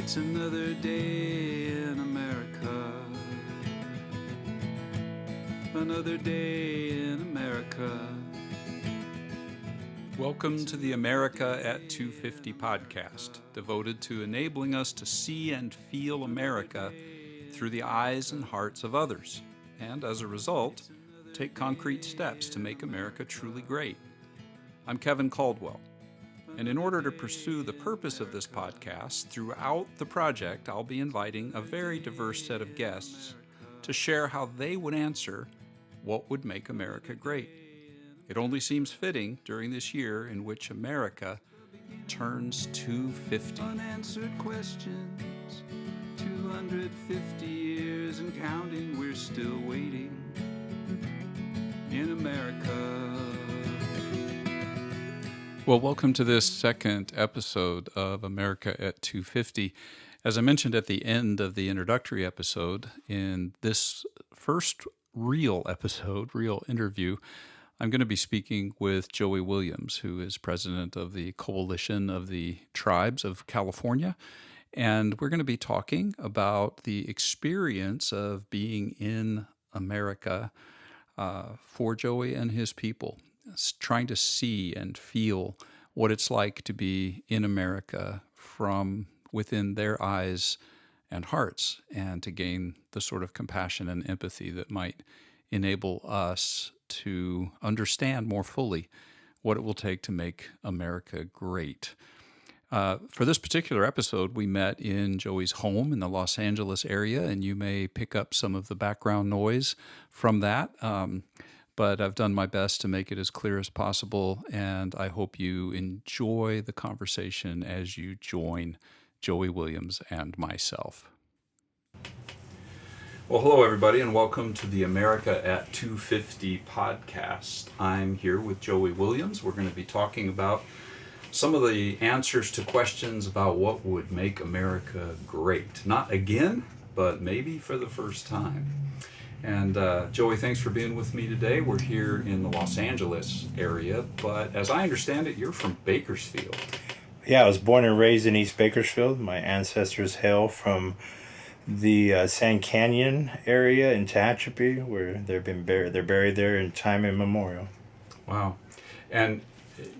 It's another day in America. Another day in America. Welcome to the America at 250 podcast, devoted to enabling us to see and feel America through the eyes and hearts of others, and as a result, take concrete steps to make America truly great. I'm Kevin Caldwell. And in order to pursue the purpose of this podcast, throughout the project, I'll be inviting a very diverse set of guests to share how they would answer what would make America great. It only seems fitting during this year in which America turns 250. Unanswered questions, 250 years and counting, we're still waiting in America. Well, welcome to this second episode of America at 250. As I mentioned at the end of the introductory episode, in this first real interview, I'm going to be speaking with Joey Williams, who is president of the Coalition of the Tribes of California. And we're going to be talking about the experience of being in America for Joey and his people, trying to see and feel what it's like to be in America from within their eyes and hearts, and to gain the sort of compassion and empathy that might enable us to understand more fully what it will take to make America great. For this particular episode, we met in Joey's home in the Los Angeles area, and you may pick up some of the background noise from that. But I've done my best to make it as clear as possible, and I hope you enjoy the conversation as you join Joey Williams and myself. Well, hello, everybody, and welcome to the America at 250 podcast. I'm here with Joey Williams. We're going to be talking about some of the answers to questions about what would make America great. Not again, but maybe for the first time. And Joey, thanks for being with me today. We're here in the Los Angeles area, but as I understand it, you're from Bakersfield. Yeah, I was born and raised in East Bakersfield. My ancestors hail from the Sand Canyon area in Tehachapi, where they're buried there in time immemorial. Wow. And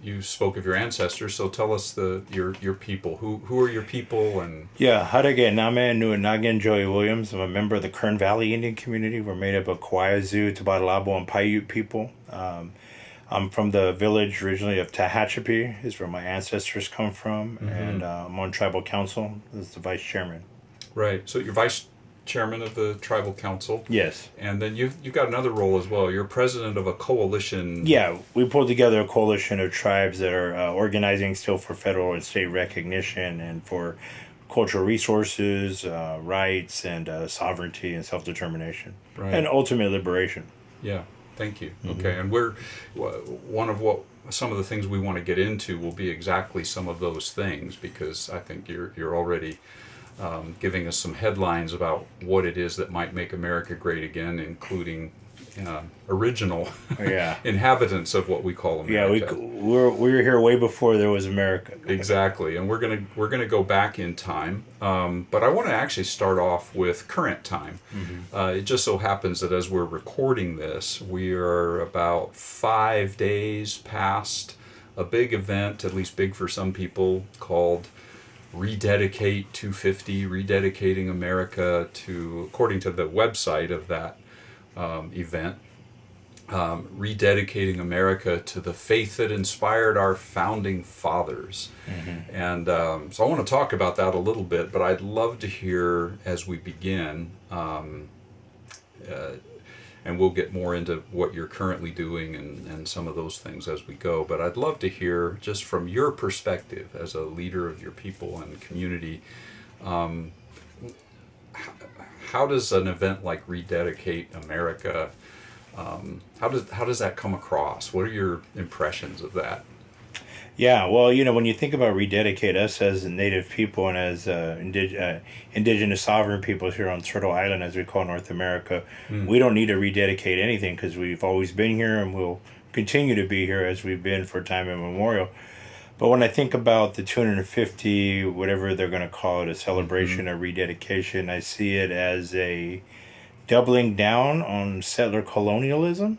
you spoke of your ancestors, so tell us your people. Who are your people? And Yeah, Harage Name Nuwa Nagin Joey Williams. I'm a member of the Kern Valley Indian community. We're made up of Kawaiisu, Tabatalabo, and Paiute people. I'm from the village originally of Tehachapi, is where my ancestors come from, and I'm on tribal council as the vice chairman. Right, so you're vice chairman of the tribal council. Yes. And then you've got another role as well. You're president of a coalition. Yeah, we pulled together a coalition of tribes that are organizing still for federal and state recognition and for cultural resources, rights, and sovereignty and self-determination. Right. And ultimate liberation. Yeah, thank you. Mm-hmm. Okay, and some of the things we want to get into will be exactly some of those things, because I think you're already giving us some headlines about what it is that might make America great again, including original inhabitants of what we call America. Yeah, we were here way before there was America. Exactly, and we're gonna go back in time, but I want to actually start off with current time. Mm-hmm. It just so happens that as we're recording this, we are about 5 days past a big event, at least big for some people, called Rededicate 250, Rededicating America to, according to the website of that event, rededicating America to the faith that inspired our founding fathers. Mm-hmm. And so I want to talk about that a little bit, but I'd love to hear as we begin, and we'll get more into what you're currently doing and some of those things as we go. But I'd love to hear, just from your perspective as a leader of your people and community, how does an event like Rededicate America, how does that come across? What are your impressions of that? Yeah, well, when you think about rededicate, us as Native people and as indigenous sovereign peoples here on Turtle Island, as we call North America, we don't need to rededicate anything because we've always been here and we'll continue to be here as we've been for time immemorial. But when I think about the 250, whatever they're going to call it, a celebration, a rededication, I see it as a doubling down on settler colonialism.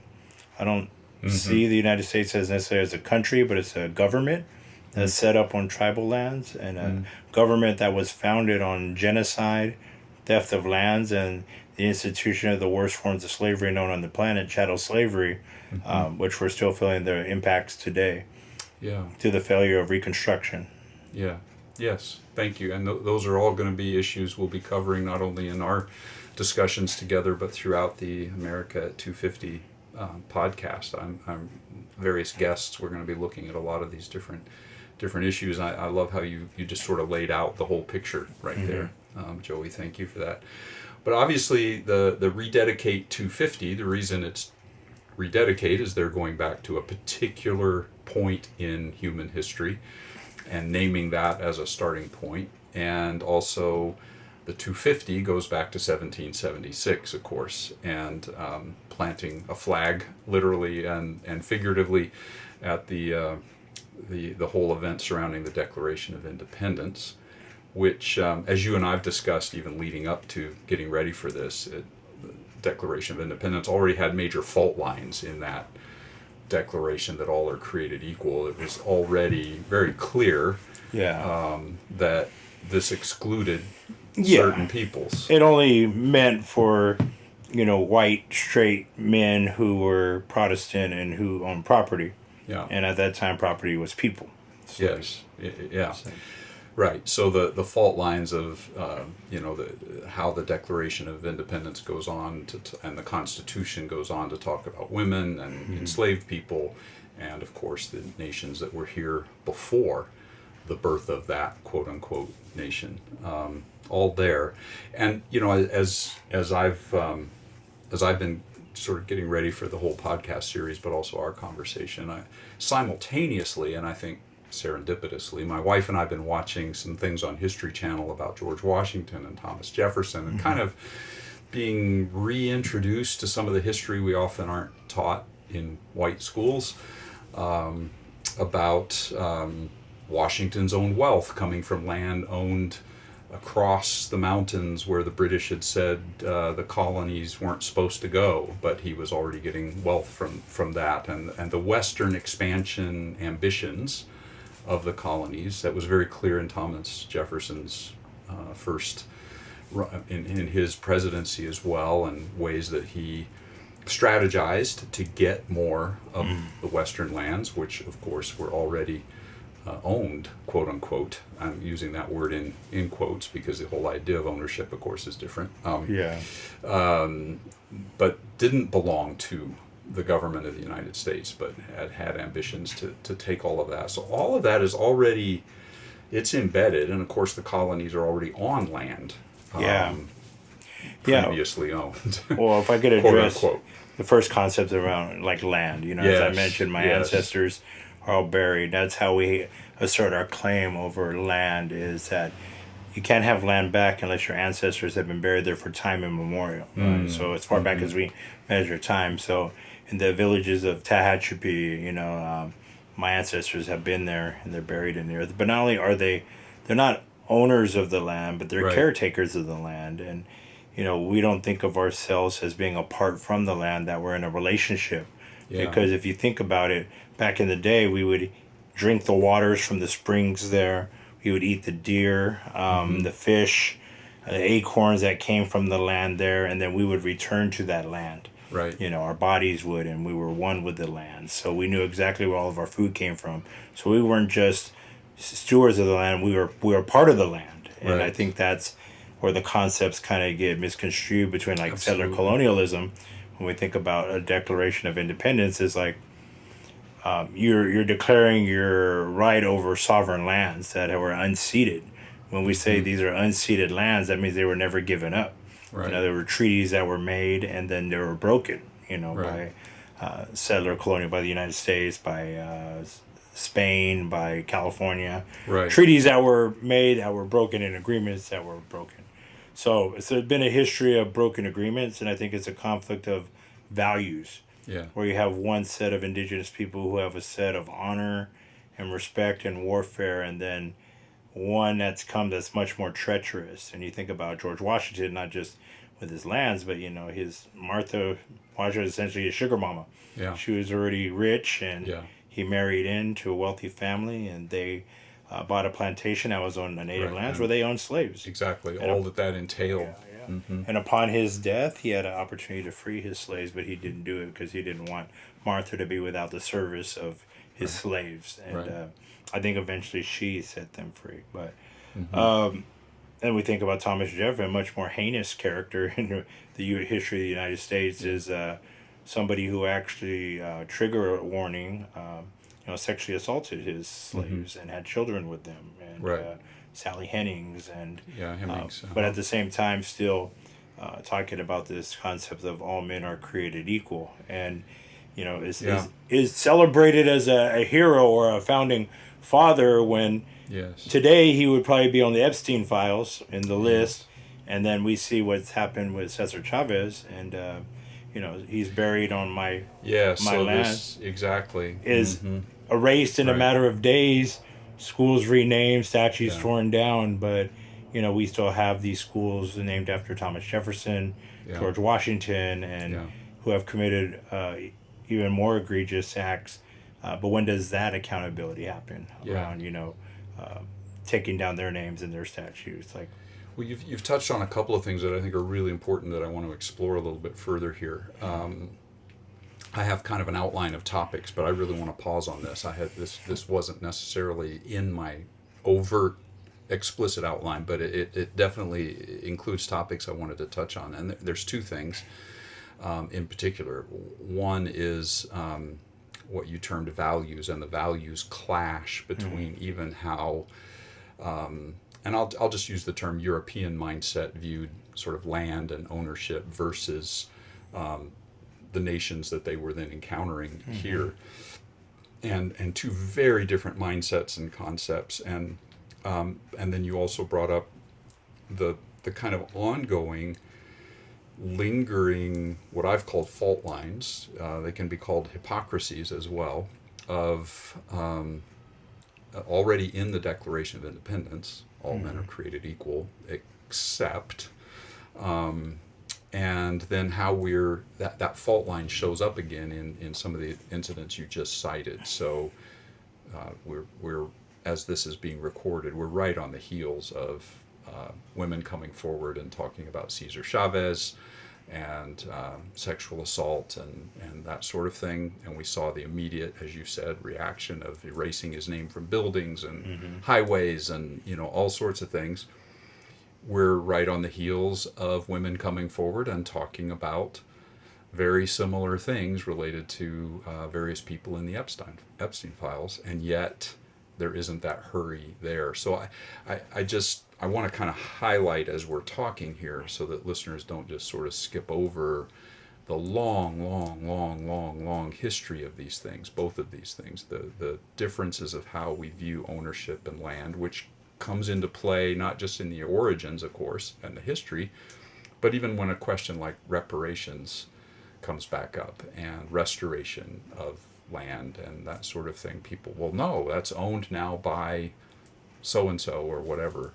I don't see the United States as necessarily as a country, but it's a government that's set up on tribal lands, and a government that was founded on genocide, theft of lands, and the institution of the worst forms of slavery known on the planet, chattel slavery, which we're still feeling the impacts today. Yeah. To the failure of Reconstruction. Yeah. Yes. Thank you. And those are all going to be issues we'll be covering not only in our discussions together, but throughout the America at 250 podcast. I'm various guests. We're going to be looking at a lot of these different issues. I love how you just sort of laid out the whole picture right there, Joey. Thank you for that. But obviously, the Rededicate 250. The reason it's rededicate is they're going back to a particular point in human history and naming that as a starting point. And also the 250 goes back to 1776, of course, and planting a flag literally and figuratively at the whole event surrounding the Declaration of Independence, which, as you and I've discussed even leading up to getting ready for this, Declaration of Independence already had major fault lines in that declaration that all are created equal. It was already very clear that this excluded certain peoples. It only meant for, white, straight men who were Protestant and who owned property. Yeah. And at that time, property was people. So, yes. Yeah. So. Right. So the fault lines of how the Declaration of Independence goes on and the Constitution goes on to talk about women and enslaved people, and of course the nations that were here before the birth of that quote unquote nation, all there. And as I've been sort of getting ready for the whole podcast series, but also our conversation, simultaneously, and I think serendipitously, my wife and I have been watching some things on History Channel about George Washington and Thomas Jefferson, and kind of being reintroduced to some of the history we often aren't taught in white schools, about Washington's own wealth coming from land owned across the mountains where the British had said the colonies weren't supposed to go, but he was already getting wealth from that, and the Western expansion ambitions of the colonies. That was very clear in Thomas Jefferson's first in his presidency as well, and ways that he strategized to get more of the Western lands, which of course were already owned, quote unquote. I'm using that word in quotes because the whole idea of ownership, of course, is different. But didn't belong to the government of the United States, but had ambitions to take all of that. So all of that is already, it's embedded, and of course the colonies are already on land previously owned. Well, if I could address the first concept around like land, as I mentioned, my ancestors are all buried. That's how we assert our claim over land, is that you can't have land back unless your ancestors have been buried there for time immemorial. Right? So as far back as we measure time. So in the villages of Tehachapi, my ancestors have been there and they're buried in the earth. But not only are they're not owners of the land, but they're caretakers of the land. And, we don't think of ourselves as being apart from the land, that we're in a relationship. Yeah. Because if you think about it, back in the day, we would drink the waters from the springs there. We would eat the deer, the fish, the acorns that came from the land there, and then we would return to that land. Right. Our bodies would, and we were one with the land. So we knew exactly where all of our food came from. So we weren't just stewards of the land, we were part of the land. And I think that's where the concepts kind of get misconstrued between settler colonialism. When we think about a Declaration of Independence, is like you're declaring your right over sovereign lands that were unceded. When we say these are unceded lands, that means they were never given up. Right. There were treaties that were made and then they were broken, by settler colonial, by the United States, by Spain, by California. Right. Treaties that were made that were broken, and agreements that were broken. So there's been a history of broken agreements, and I think it's a conflict of values. Yeah. Where you have one set of indigenous people who have a set of honor and respect and warfare, and then one that's much more treacherous. And you think about George Washington, not just with his lands, but his Martha Washington was essentially his sugar mama. Yeah. She was already rich, and Yeah. he married into a wealthy family, and they bought a plantation that was on the native Right, lands and where they owned slaves. Exactly. And All that entailed. yeah. Mm-hmm. And upon his death, he had an opportunity to free his slaves, but he didn't do it because he didn't want Martha to be without the service of his slaves. And Right. I think eventually she set them free. But Mm-hmm. and we think about Thomas Jefferson, a much more heinous character in the history of the United States, is somebody who actually, trigger warning, sexually assaulted his slaves and had children with them, and Right. Sally Hennings, and Yeah, Hemmings. but at the same time, still talking about this concept of all men are created equal, and Yeah. is celebrated as a hero or a founding father when. Yes. Today, he would probably be on the Epstein files in the list, and then we see what's happened with Cesar Chavez, and he's buried on my Yes. my So land this exactly is Mhm. erased in a Right. matter of days. Schools renamed, statues Yeah. torn down, but we still have these schools named after Thomas Jefferson, Yeah. George Washington, and Yeah. who have committed even more egregious acts. But when does that accountability happen Yeah. around taking down their names and their statues? Like, Well, you've touched on a couple of things that I think are really important that I want to explore a little bit further here. I have kind of an outline of topics, but I really want to pause on this. I had this wasn't necessarily in my overt, explicit outline, but it definitely includes topics I wanted to touch on. And there's two things in particular. One is what you termed values, and the values clash between even how and I'll just use the term European mindset viewed sort of land and ownership versus the nations that they were then encountering here, and two very different mindsets and concepts, and then you also brought up the kind of ongoing, lingering, what I've called fault lines. They can be called hypocrisies as well, of already in the Declaration of Independence, all men are created equal, except, and then how that fault line shows up again in some of the incidents you just cited. So we're as this is being recorded, we're right on the heels of women coming forward and talking about Cesar Chavez and sexual assault and that sort of thing. And we saw the immediate, as you said, reaction of erasing his name from buildings and highways and all sorts of things. We're right on the heels of women coming forward and talking about very similar things related to various people in the Epstein files, and yet there isn't that hurry there. So I want to kind of highlight as we're talking here so that listeners don't just sort of skip over the long history of these things, both of these things, the differences of how we view ownership and land, which comes into play not just in the origins, of course, and the history, but even when a question like reparations comes back up and restoration of land and that sort of thing. People, well, no, that's owned now by so and so or whatever.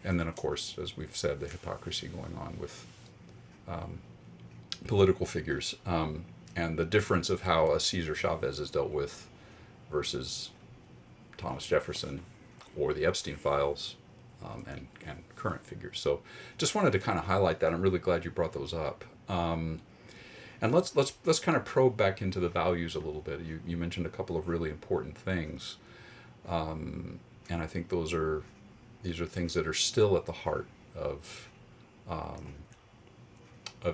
And then, of course, as we've said, the hypocrisy going on with political figures and the difference of how a Cesar Chavez is dealt with versus Thomas Jefferson or the Epstein files and current figures. So just wanted to kind of highlight that. I'm really glad you brought those up. And let's kind of probe back into the values a little bit. You mentioned a couple of really important things, and I think these are things that are still at the heart of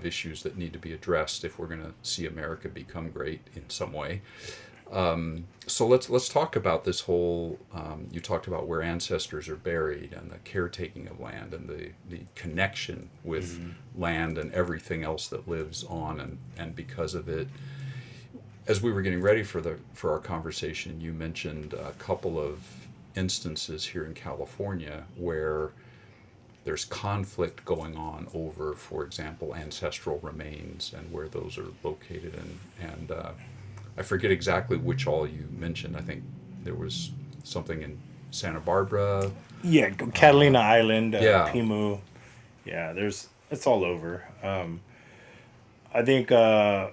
issues that need to be addressed if we're going to see America become great in some way. So let's talk about this whole. You talked about where ancestors are buried and the caretaking of land and the connection with land and everything else that lives on and because of it. As we were getting ready for our conversation, you mentioned a couple of instances here in California where there's conflict going on over, for example, ancestral remains and where those are located and I forget exactly which all you mentioned. I think there was something in Santa Barbara. Yeah, Catalina Island, yeah. Pimu. Yeah, it's all over. I think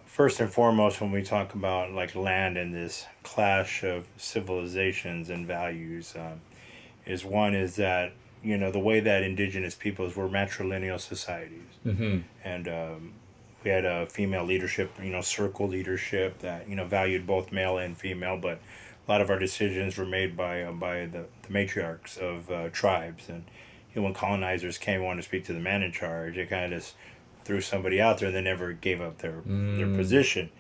first and foremost, when we talk about like land and this clash of civilizations and values, is that the way that indigenous peoples were matrilineal societies, and we had a female leadership, circle leadership that valued both male and female, but a lot of our decisions were made by the matriarchs of tribes, and when colonizers came and wanted to speak to the man in charge, they kind of just threw somebody out there and they never gave up their position.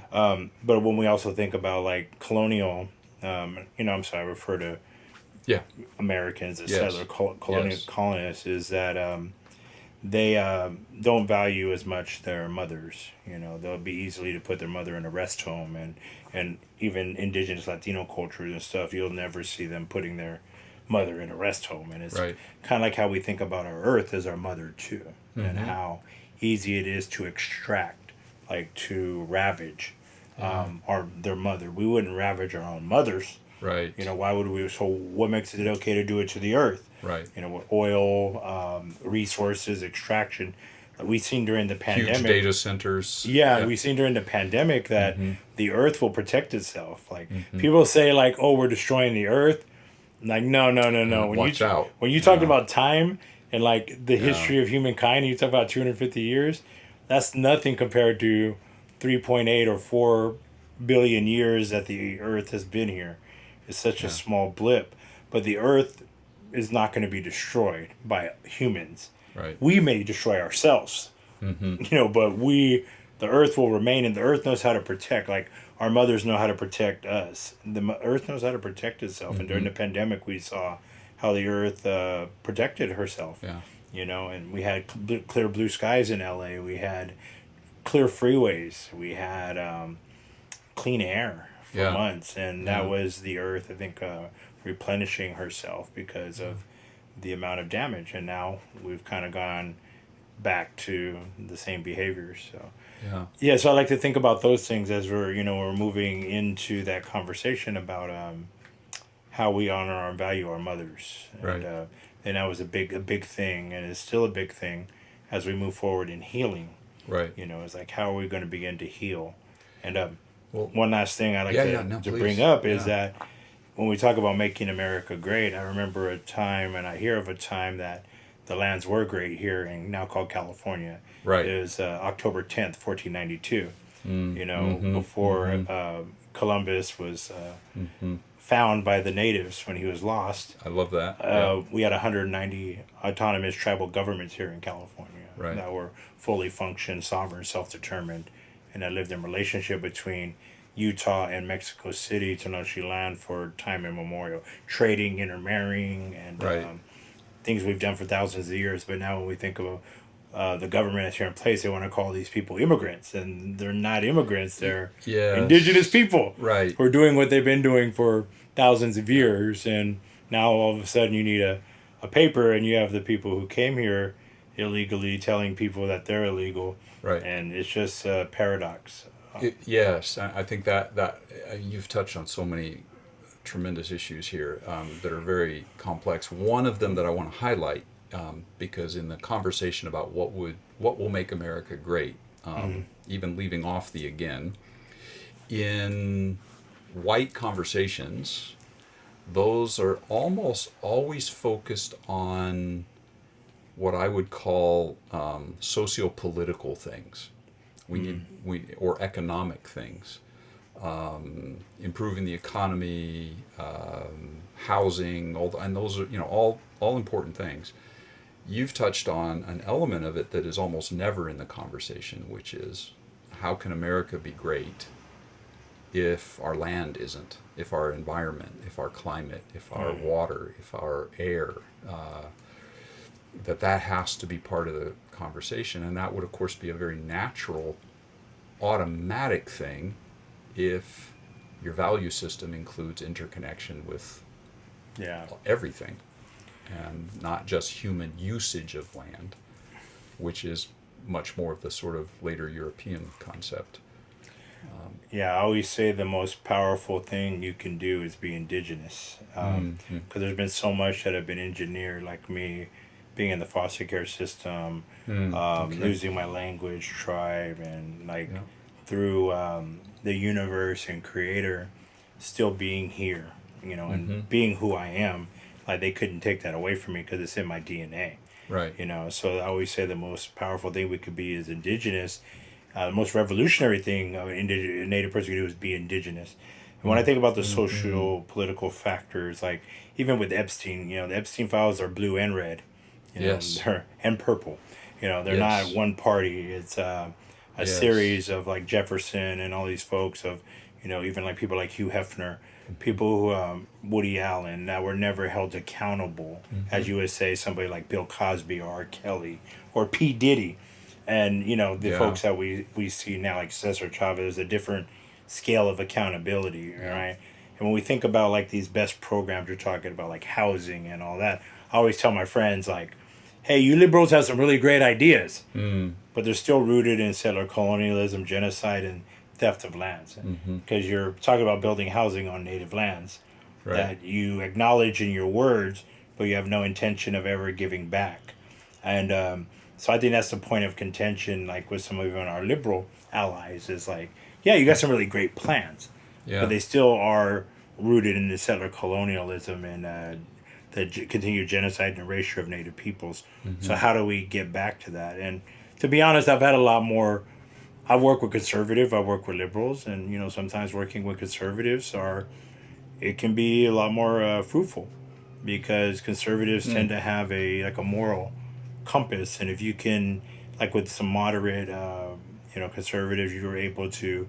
But when we also think about like colonial, I'm sorry, I refer to Yeah. Americans as Yes. settler colonial Yes. colonists, is that they don't value as much their mothers. They'll be easily to put their mother in a rest home, and even indigenous Latino cultures and stuff, you'll never see them putting their mother in a rest home. And it's Right. kind of like how we think about our earth as our mother too, and how easy it is to extract, like to ravage their mother. We wouldn't ravage our own mothers. Right. Why would we? So what makes it okay to do it to the earth? Right. With oil, resources, extraction. We've seen during the pandemic. Huge data centers. Yeah, we've seen during the pandemic that the earth will protect itself. Like people say, like, "Oh, we're destroying the earth." Like, no. Watch out. When you talk about time and like the history of humankind, you talk about 250 years. That's nothing compared to 3.8 or 4 billion years that the earth has been here. It's such a small blip, but the earth is not going to be destroyed by humans. Right. We may destroy ourselves, but the earth will remain, and the earth knows how to protect. Like our mothers know how to protect us. The earth knows how to protect itself, and during the pandemic, we saw how the earth protected herself. Yeah. And we had clear blue skies in LA. We had clear freeways. We had clean air for months, and that was the earth, I think, replenishing herself because of the amount of damage. And now we've kind of gone back to the same behaviors. So so I like to think about those things as we're moving into that conversation about how we honor and value our mothers. Right. And that was a big thing, and it's still a big thing as we move forward in healing. Right. It's like, how are we going to begin to heal? And Well, one last thing I like to please. bring up is that when we talk about making America great, I remember a time, and I hear of a time that the lands were great here in now called California. Right. It was October 10th, 1492. Before Columbus was found by the natives when he was lost. I love that. We had 190 autonomous tribal governments here in California that were fully functioned, sovereign, self-determined, and that lived in relationship between Utah and Mexico City, Tenochtitlan, for time immemorial, trading, intermarrying, and things we've done for thousands of years. But now when we think of the government that's here in place, they want to call these people immigrants, and they're not immigrants. They're indigenous people who are doing what they've been doing for thousands of years. And now all of a sudden you need a paper, and you have the people who came here illegally telling people that they're illegal. Right. And it's just a paradox. Yes, I think that you've touched on so many tremendous issues here that are very complex. One of them that I want to highlight, because in the conversation about what will make America great, even leaving off the again, in white conversations, those are almost always focused on what I would call socio-political things. Or economic things, improving the economy, housing, and those are all important things. You've touched on an element of it that is almost never in the conversation, which is how can America be great if our land isn't, if our environment, if our climate, if our water, if our air, that has to be part of the conversation. And that would, of course, be a very natural, automatic thing if your value system includes interconnection with everything, and not just human usage of land, which is much more of the sort of later European concept. Yeah, I always say the most powerful thing you can do is be indigenous. Mm-hmm. Because there's been so much that have been engineered, like me being in the foster care system, Okay. losing my language, tribe, and like Yeah. through the universe and creator still being here, Mm-hmm. and being who I am. Like they couldn't take that away from me because it's in my DNA. Right. So I always say the most powerful thing we could be is indigenous. The most revolutionary thing a native person can do is be indigenous. And when I think about the Mm-hmm. social political factors, like even with Epstein, the Epstein files are blue and red, Yes. they're and purple. They're not Yes. one party. It's a Yes. series of like Jefferson and all these folks of, even like people like Hugh Hefner, people who Woody Allen that were never held accountable, Mm-hmm. as you would say, somebody like Bill Cosby or R. Kelly or P Diddy, and the Yeah. folks that we see now like Cesar Chavez, a different scale of accountability, Yeah. right? And when we think about like these best programs you're talking about, like housing and all that, I always tell my friends like, hey, you liberals have some really great ideas, Mm. but they're still rooted in settler colonialism, genocide, and theft of lands. Mm-hmm. Because you're talking about building housing on native lands Right. that you acknowledge in your words, but you have no intention of ever giving back. And so I think that's the point of contention, like with some of even our liberal allies, is like, yeah, you got some really great plans, but Yeah. they still are rooted in the settler colonialism and the continued genocide and erasure of native peoples. Mm-hmm. So how do we get back to that? And to be honest, I've had a lot more. I've worked with conservative. I work with liberals, and sometimes working with conservatives it can be a lot more fruitful because conservatives tend Mm. to have a moral compass, and if you can, like with some moderate conservatives, you were able to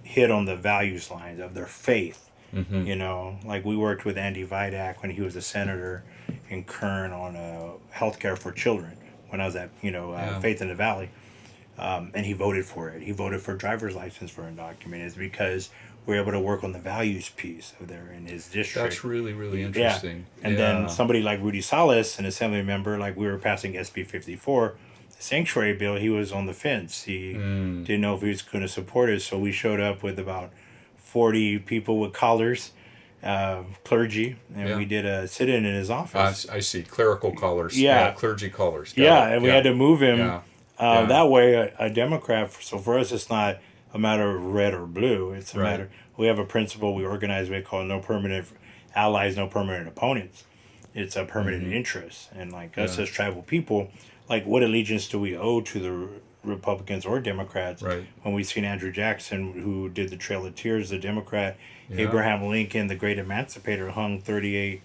hit on the values lines of their faith. Mm-hmm. Like we worked with Andy Vidak when he was a senator in Kern on healthcare for children when I was at Yeah. Faith in the Valley, and he voted for it. He voted for driver's license for undocumented. It's because we're able to work on the values piece of there in his That's district. really, really Yeah, interesting. and then Yeah. somebody like Rudy Salas, an assembly member, like we were passing SB 54, the sanctuary bill. He was on the fence. He Mm. didn't know if he was going to support it. So we showed up with about 40 people with collars, clergy, and Yeah. we did a sit-in his office. I see. Clerical collars. Yeah. Yeah, Clergy collars. Got yeah, it. and we Yeah. had to move him Yeah. Yeah. that way. A Democrat. So for us, it's not a matter of red or blue. It's a Right. matter. We have a principle we organize. We call no permanent allies, no permanent opponents. It's a permanent Mm-hmm. interest, and like us Yeah. as tribal people, like what allegiance do we owe to the Republicans or Democrats? Right. When we seen Andrew Jackson, who did the Trail of Tears, the Democrat, Yeah. Abraham Lincoln, the Great Emancipator, hung 38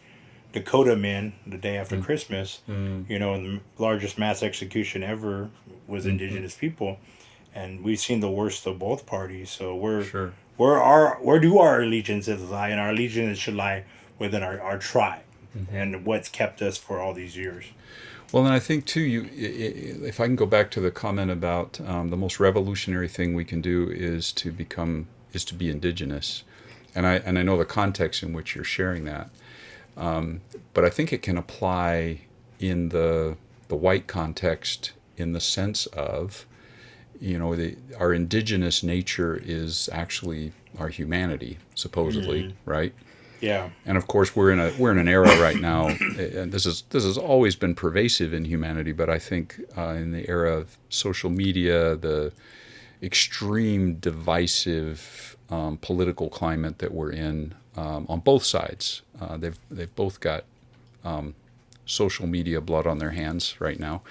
Dakota men the day after Christmas, Mm-hmm. and the largest mass execution ever was Mm-hmm. indigenous people, and we've seen the worst of both parties. So Sure. where do our allegiances lie? And our allegiance should lie within our tribe, Mm-hmm. and what's kept us for all these years. Well, and I think too, if I can go back to the comment about the most revolutionary thing we can do is to be indigenous, and I know the context in which you're sharing that, but I think it can apply in the white context in the sense of, our indigenous nature is actually our humanity, supposedly, right? Yeah, And of course, we're in an era right now, and this has always been pervasive in humanity. But I think in the era of social media, the extreme divisive political climate that we're in on both sides, they've both got social media blood on their hands right now.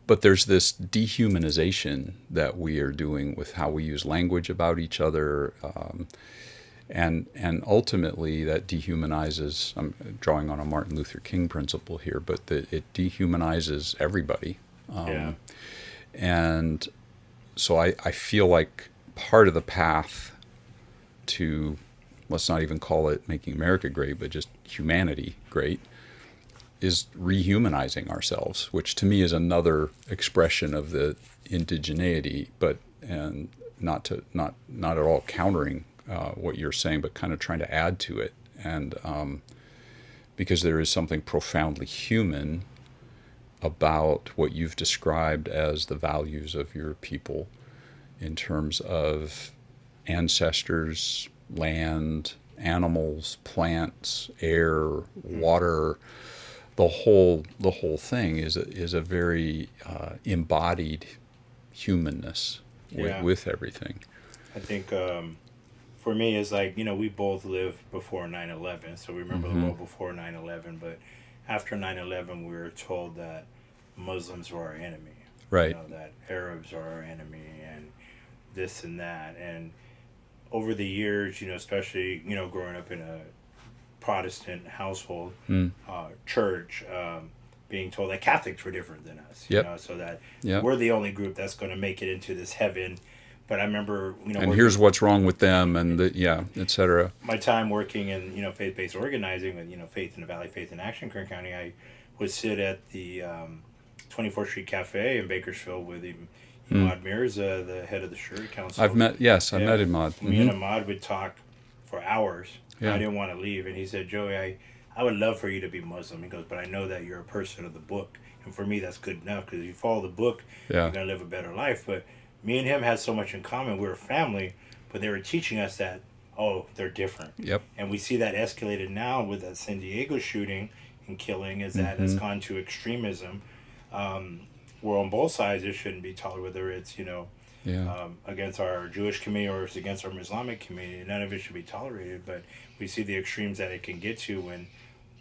But there's this dehumanization that we are doing with how we use language about each other. And ultimately that dehumanizes, I'm drawing on a Martin Luther King principle here, but it dehumanizes everybody. yeah, And so I feel like part of the path to, let's not even call it making America great, but just humanity great, is rehumanizing ourselves, which to me is another expression of the indigeneity, and not at all countering what you're saying, but kind of trying to add to it. And because there is something profoundly human about what you've described as the values of your people, in terms of ancestors, land, animals, plants, air, water. The whole thing is a very embodied humanness with everything. I think for me, it's like, we both lived before 9/11, so we remember the world before 9/11, but after 9/11, we were told that Muslims were our enemy. Right. That Arabs are our enemy and this and that. And over the years, especially, growing up in a Protestant household, church, being told that Catholics were different than us, so that we're the only group that's going to make it into this heaven. But I remember, and here's what's wrong with them, and et cetera. My time working in, faith-based organizing with, Faith in the Valley, Faith in Action, Kern County, I would sit at the 24th Street Cafe in Bakersfield with Imad Mirza, the head of the Shuri Council. I met Imad. Me and Imad would talk for hours. Yeah. I didn't want to leave. And he said, Joey, I would love for you to be Muslim. He goes, but I know that you're a person of the book. And for me, that's good enough, because if you follow the book, you're going to live a better life. But me and him had so much in common. We were family, but they were teaching us that, they're different. Yep. And we see that escalated now with that San Diego shooting and killing, is that it's gone to extremism. Where on both sides it shouldn't be tolerated, whether it's, against our Jewish community or it's against our Islamic community. None of it should be tolerated, but we see the extremes that it can get to when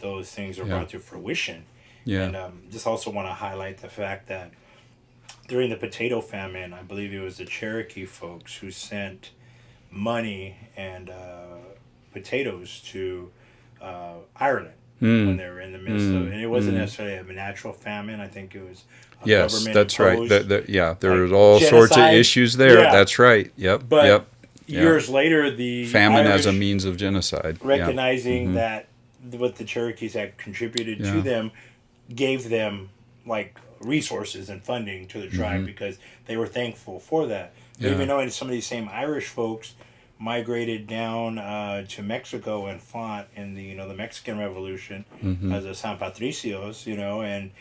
those things are brought to fruition. Yeah. And just also want to highlight the fact that during the potato famine, I believe it was the Cherokee folks who sent money and potatoes to Ireland when they were in the midst of it. And it wasn't necessarily a natural famine. I think it was a government that's right. imposed, There was all sorts of genocide. issues there. Yeah. That's right. Yep. But years later, the famine Irish, as a means of genocide. recognizing that what the Cherokees had contributed to them, gave them resources and funding to the tribe because they were thankful for that. Even though some of these same Irish folks migrated down to Mexico and fought in the the Mexican Revolution as a San Patricios, and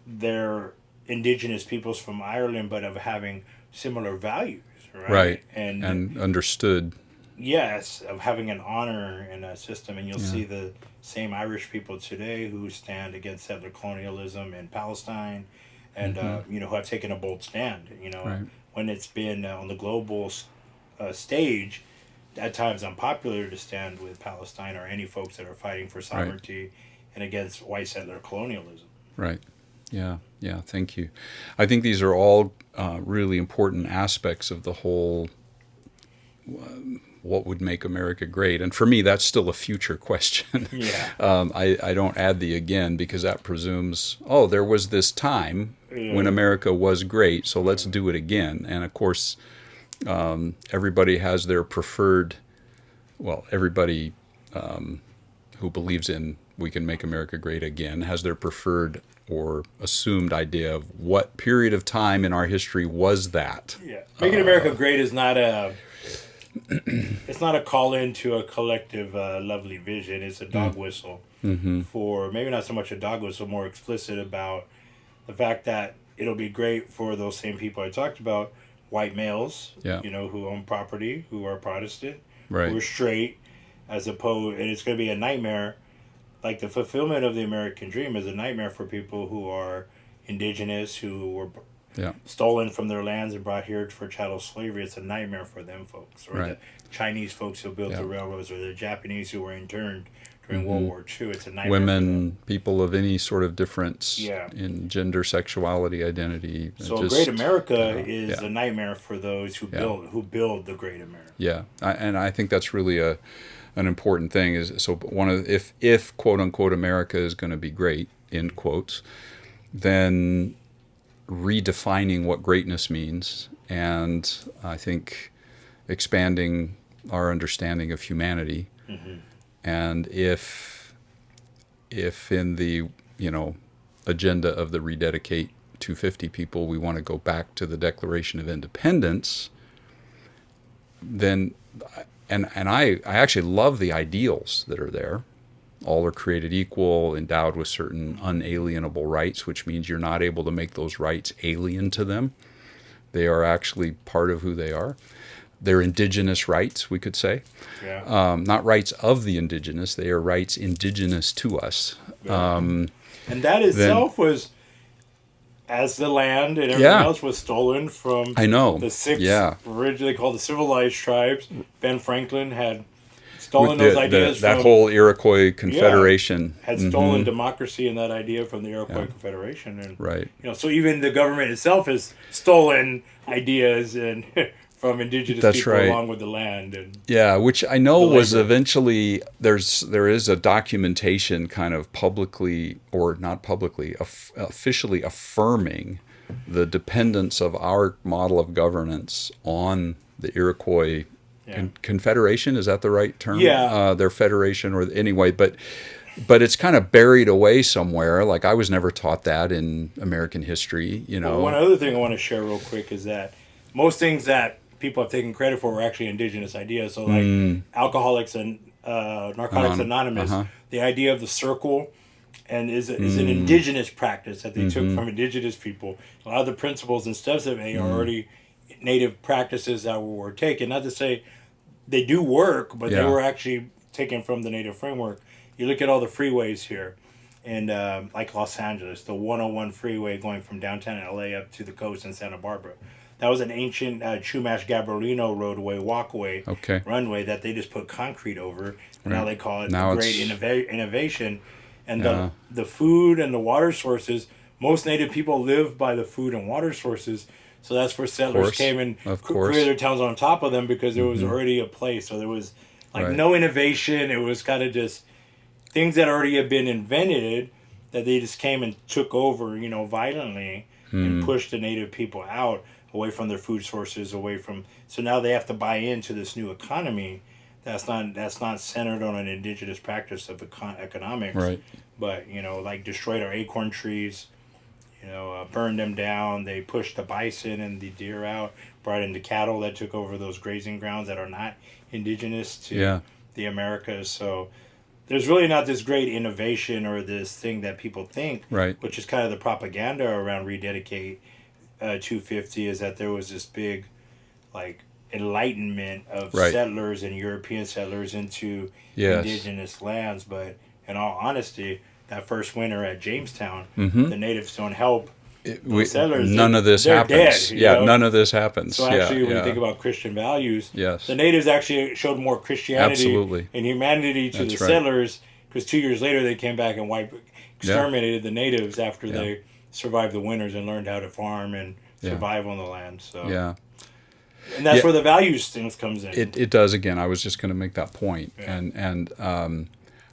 they're indigenous peoples from Ireland, but of having similar values, right? And understood. Yes, of having an honor in a system. And you'll see the same Irish people today who stand against settler colonialism in Palestine and, who have taken a bold stand, when it's been on the global stage, at times unpopular to stand with Palestine or any folks that are fighting for sovereignty and against white settler colonialism. Right. Yeah. Thank you. I think these are all really important aspects of the whole what would make America great. And for me, that's still a future question. I don't add the again because that presumes, there was this time when America was great, so let's do it again. And of course, everybody has their preferred, everybody who believes in we can make America great again has their preferred or assumed idea of what period of time in our history was that. Yeah, making America great is not a it's not a call into a collective lovely vision. It's a dog whistle for, maybe not so much a dog whistle, more explicit about the fact that it'll be great for those same people I talked about, white males, who own property, who are Protestant, who are straight, as opposed, and it's going to be a nightmare. Like the fulfillment of the American dream is a nightmare for people who are indigenous, who were stolen from their lands and brought here for chattel slavery. It's a nightmare for them folks, or the Chinese folks who built the railroads, or the Japanese who were interned during World War II. It's a nightmare. Women, people of any sort of difference in gender, sexuality, identity. So Great America is a nightmare for those who build the Great America. Yeah, and I think that's really an important thing. Is so one of if quote unquote America is going to be great in quotes, then redefining what greatness means, and I think expanding our understanding of humanity. And if in the agenda of the Rededicate 250 people we want to go back to the Declaration of Independence, then and I actually love the ideals that are there. All are created equal, endowed with certain unalienable rights, which means you're not able to make those rights alien to them. They are actually part of who they are. They're indigenous rights, we could say. Yeah. Not rights of the indigenous. They are rights indigenous to us. Yeah. And that Then, itself was, as the land and everything yeah, else was stolen from I know. the six, Yeah. originally called the civilized tribes. Ben Franklin had With stolen those ideas that from, whole Iroquois Confederation. had stolen democracy and that idea from the Iroquois Confederation. And, Right. so even the government itself has stolen ideas and from indigenous That's people right. along with the land. And Yeah, which I know was labor. eventually there is a documentation kind of publicly or not publicly officially affirming the dependence of our model of governance on the Iroquois Confederation. Is that the right term? Yeah. Their federation or anyway, but it's kind of buried away somewhere. Like I was never taught that in American history, Well, one other thing I want to share real quick is that most things that people have taken credit for were actually indigenous ideas. So, like Alcoholics and Narcotics Anonymous, the idea of the circle, and is an indigenous practice that they took from indigenous people. A lot of the principles and steps that they are already native practices that were taken. Not to say they do work, but they were actually taken from the native framework. You look at all the freeways here. And like Los Angeles, the 101 freeway going from downtown LA up to the coast in Santa Barbara. That was an ancient Chumash Gabrielino roadway, walkway, runway that they just put concrete over. And now they call it a great innovation. And the food and the water sources, most native people live by the food and water sources. So that's where settlers came and created their towns on top of them because there was already a place. So there was no innovation. It was kind of just things that already had been invented that they just came and took over, violently and pushed the native people out, away from their food sources, away from. So now they have to buy into this new economy that's not centered on an indigenous practice of economics, right? But like destroyed our acorn trees, burned them down. They pushed the bison and the deer out, brought in the cattle that took over those grazing grounds that are not indigenous to the Americas. So there's really not this great innovation or this thing that people think, right? Which is kind of the propaganda around Rededicate 250, is that there was this big, enlightenment of settlers and European settlers into indigenous lands. But in all honesty, that first winter at Jamestown, the natives don't help settlers. None of this happens. Dead, none of this happens. So actually, when you think about Christian values, yes, the natives actually showed more Christianity and humanity to the settlers, because 2 years later they came back and exterminated the natives after they survived the winters and learned how to farm and survive on the land. So and that's where the values things comes in. It does. Again, I was just going to make that point. And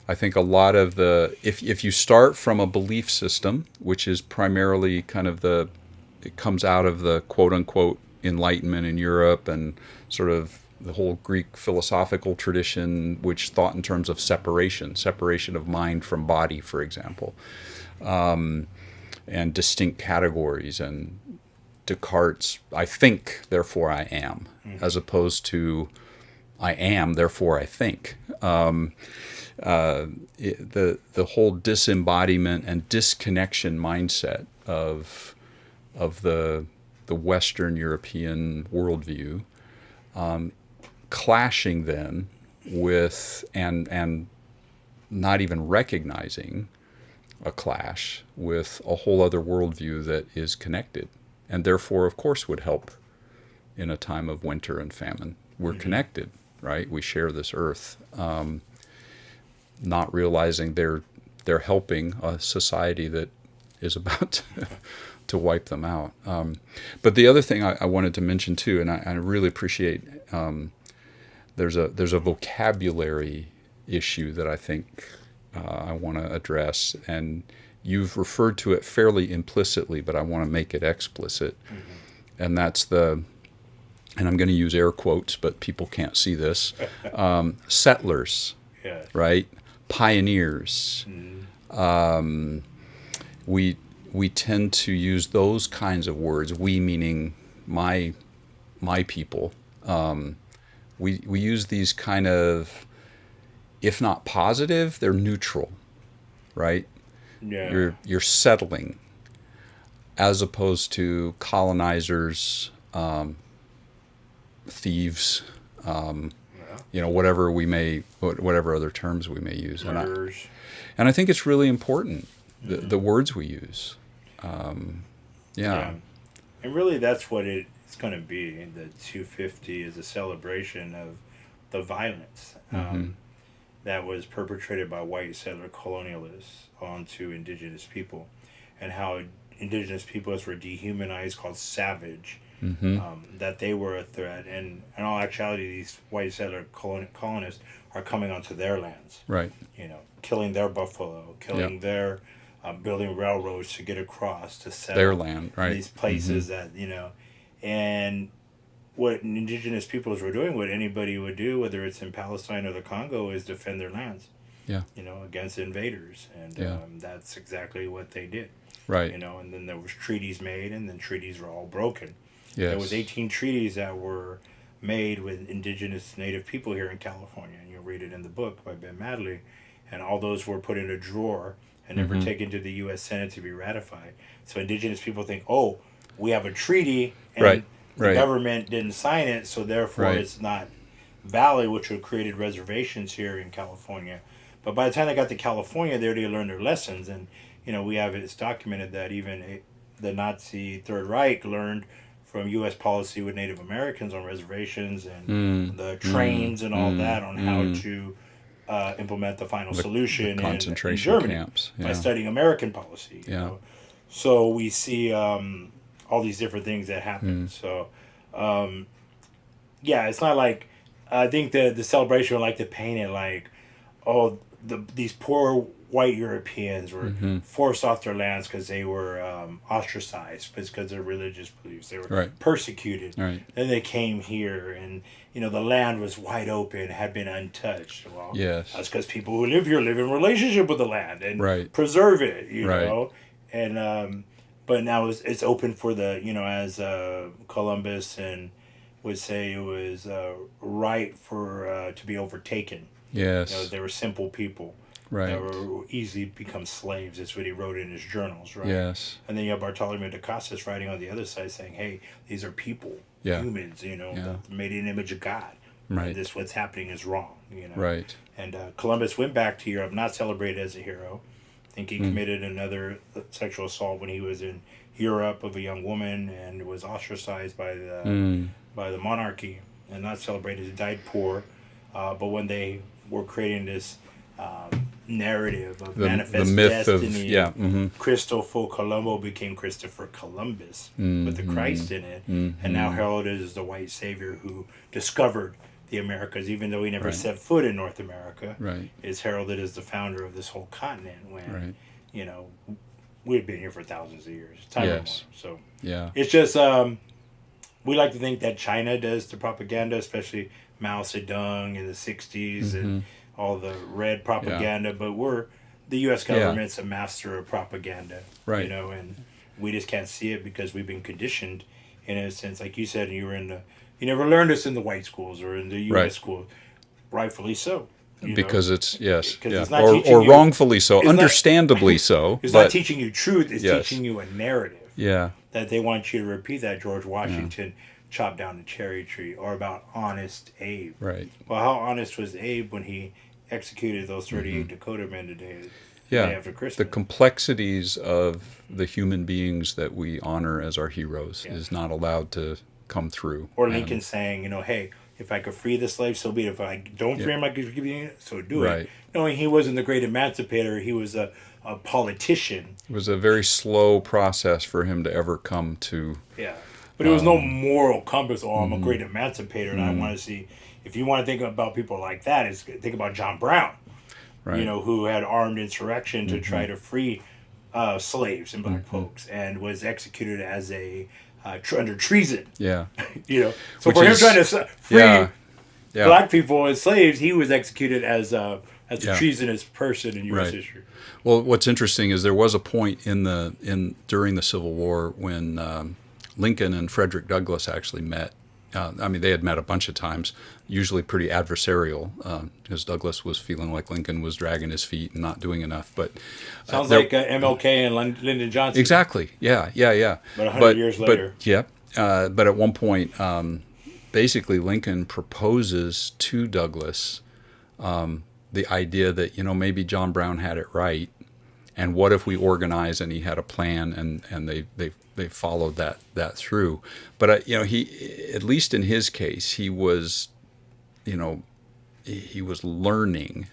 I think a lot of if you start from a belief system, which is primarily kind of it comes out of the quote unquote Enlightenment in Europe and sort of the whole Greek philosophical tradition, which thought in terms of separation of mind from body, for example, and distinct categories, and Descartes' "I think, therefore I am," as opposed to "I am, therefore I think." The whole disembodiment and disconnection mindset of the Western European worldview, clashing then with and not even recognizing a clash with a whole other worldview that is connected, and therefore, of course, would help in a time of winter and famine. We're connected, right? We share this earth. Not realizing they're helping a society that is about to wipe them out. But the other thing I wanted to mention too, and I really appreciate, there's a vocabulary issue that I think I want to address, and you've referred to it fairly implicitly, but I want to make it explicit, and that's and I'm going to use air quotes, but people can't see this, settlers, right? Pioneers. We tend to use those kinds of words. We meaning my people. We use these kind of, if not positive, they're neutral, right? Yeah. You're settling, as opposed to colonizers, thieves, Yeah. whatever other terms we may use. Murderers. And I think it's really important, the words we use. Yeah. And really, that's what it's going to be. The 250 is a celebration of the violence that was perpetrated by white settler colonialists onto indigenous people, and how indigenous peoples were dehumanized, called savage, that they were a threat. And in all actuality, these white settler colonists are coming onto their lands. Right. Killing their buffalo, killing their building railroads to get across to settle Their land, right. these places that and what indigenous peoples were doing, what anybody would do, whether it's in Palestine or the Congo, is defend their lands. Yeah. Against invaders, and that's exactly what they did. Right. And then there was treaties made, and then treaties were all broken. Yes. There was 18 treaties that were made with indigenous native people here in California, and you'll read it in the book by Ben Madley, and all those were put in a drawer and never taken to the U.S. Senate to be ratified. So indigenous people think, oh, we have a treaty, and the government didn't sign it, so therefore it's not valid, which would have created reservations here in California. But by the time they got to California, they already learned their lessons, and we have it's documented that even the Nazi Third Reich learned from U.S. policy with Native Americans on reservations and the trains and all that on how to implement the final solution the concentration in Germany camps. by studying American policy. You know? So we see all these different things that happen. So, it's not like, I think the celebration would like to paint it like, oh, these poor white Europeans were forced off their lands because they were ostracized because of their religious beliefs. They were persecuted. Right. Then they came here, and the land was wide open, had been untouched. Well, that's because people who live here live in relationship with the land and preserve it. You know, and but now it's open for the as Columbus and would say it was right for to be overtaken. Yes. They were simple people. Right. That were easily become slaves. That's what he wrote in his journals, right? Yes. And then you have Bartholomew de Casas writing on the other side saying, hey, these are people, humans, made in the image of God. Right. And this, what's happening is wrong, Right. And Columbus went back to Europe, not celebrated as a hero. I think he committed another sexual assault when he was in Europe of a young woman and was ostracized by the monarchy and not celebrated. He died poor. But when they were creating this narrative of manifest the myth destiny, of Christopher Colombo became Christopher Columbus with the Christ in it, and now heralded as the white savior who discovered the Americas, even though he never set foot in North America. Is heralded as the founder of this whole continent when we had been here for thousands of years, time or more. So it's just we like to think that China does the propaganda, especially Mao Zedong in the 60s and all the red propaganda, but the U.S. government's a master of propaganda, and we just can't see it because we've been conditioned in a sense, like you said, you never learned this in the white schools or in the U.S. schools, rightfully so. Because it's or wrongfully so, understandably so. It's not teaching you truth; it's teaching you a narrative. That they want you to repeat that George Washington chopped down the cherry tree, or about honest Abe. Right. Well, how honest was Abe when he executed those 38 Dakota men the day after Christmas? The complexities of the human beings that we honor as our heroes is not allowed to come through. Or Lincoln saying, hey, if I could free the slaves, so be it. If I don't free him, I could give you, so do it. Knowing he wasn't the great emancipator, he was a politician. It was a very slow process for him to ever come to... But it was no moral compass. Oh, I'm a great emancipator, and I want to see. If you want to think about people like that, think about John Brown, who had armed insurrection to try to free slaves and black folks, and was executed as under treason. So for him trying to free black people as slaves, he was executed as a treasonous person in U.S. history. Well, what's interesting is there was a point during the Civil War when Lincoln and Frederick Douglass actually met. They had met a bunch of times, usually pretty adversarial, because Douglass was feeling like Lincoln was dragging his feet and not doing enough. But sounds like MLK and Lyndon Johnson. Exactly. Yeah. But 100 years later. but at one point, basically Lincoln proposes to Douglas the idea that, maybe John Brown had it right, and what if we organize, and he had a plan, and they followed that through. But he, at least in his case, he was he was learning.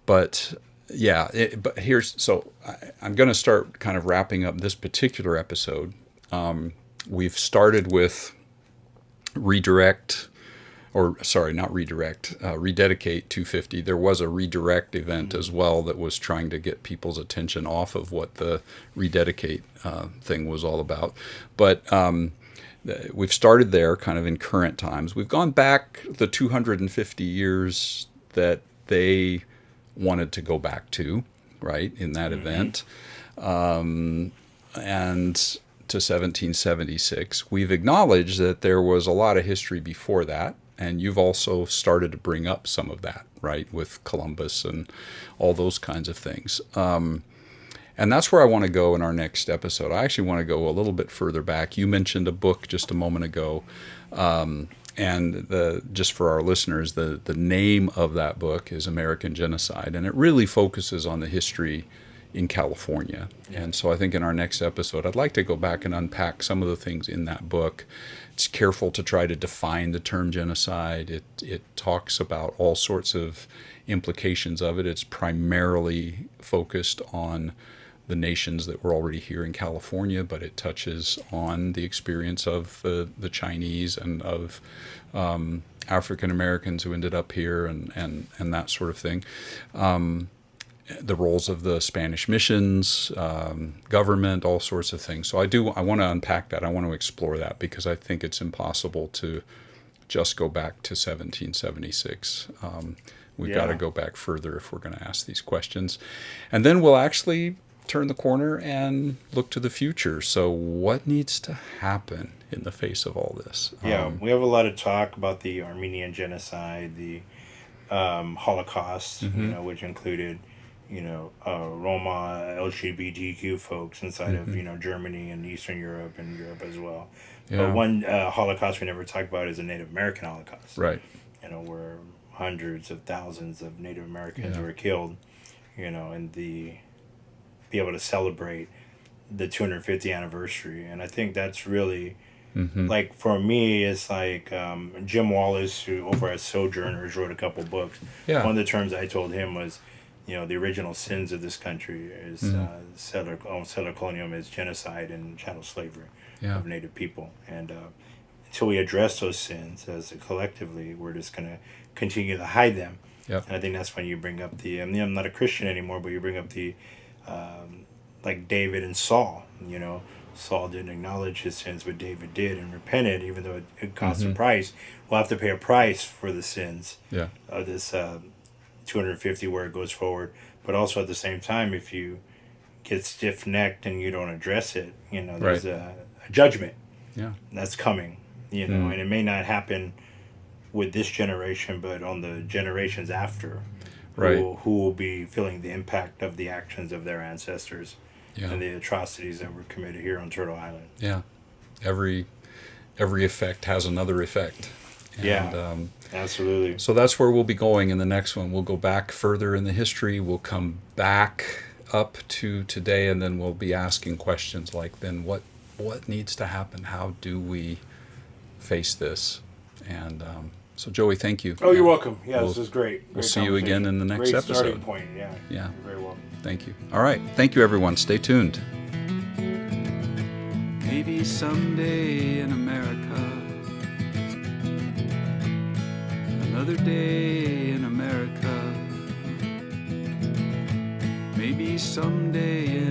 But yeah, I'm going to start kind of wrapping up this particular episode. We've started with rededicate 250. There was a redirect event as well that was trying to get people's attention off of what the rededicate thing was all about. But we've started there kind of in current times. We've gone back the 250 years that they wanted to go back to, right, in that event, and to 1776. We've acknowledged that there was a lot of history before that, and you've also started to bring up some of that, right, with Columbus and all those kinds of things. And that's where I want to go in our next episode. I actually want to go a little bit further back. You mentioned a book just a moment ago, and just for our listeners, the name of that book is American Genocide, and it really focuses on the history in California. And so I think in our next episode, I'd like to go back and unpack some of the things in that book. It's careful to try to define the term genocide. It talks about all sorts of implications of it. It's primarily focused on the nations that were already here in California, but it touches on the experience of the Chinese and of African Americans who ended up here and that sort of thing. The roles of the Spanish missions, government, all sorts of things. So I want to unpack that. I want to explore that because I think it's impossible to just go back to 1776. We've got to go back further if we're going to ask these questions. And then we'll actually turn the corner and look to the future. So what needs to happen in the face of all this? We have a lot of talk about the Armenian genocide, the Holocaust, which included Roma, LGBTQ folks inside of Germany and Eastern Europe and Europe as well. Yeah. But one Holocaust we never talk about is the Native American Holocaust. Right. Where hundreds of thousands of Native Americans were killed. And be able to celebrate the 250th anniversary, and I think that's really like for me, it's like Jim Wallace, who over at Sojourners wrote a couple books. Yeah. One of the terms I told him was, the original sins of this country is settler colonialism, is genocide and chattel slavery of Native people. And until we address those sins as collectively, we're just going to continue to hide them. Yep. And I think that's when you bring up I'm not a Christian anymore, but you bring up the like David and Saul. Saul didn't acknowledge his sins, but David did and repented, even though it cost a price. We'll have to pay a price for the sins of this 250 where it goes forward. But also at the same time, if you get stiff-necked and you don't address it, there's a judgment that's coming, and it may not happen with this generation, but on the generations after, who will be feeling the impact of the actions of their ancestors and the atrocities that were committed here on Turtle Island. Yeah. Every effect has another effect. And, absolutely. So that's where we'll be going in the next one. We'll go back further in the history. We'll come back up to today, and then we'll be asking questions like, then what needs to happen? How do we face this? And so, Joey, thank you. Oh, you're welcome. Yeah, this is great. We'll see you again in the next episode. Great starting point, yeah. Yeah. You're very welcome. Thank you. All right. Thank you, everyone. Stay tuned. Maybe someday in America, another day in America, maybe someday in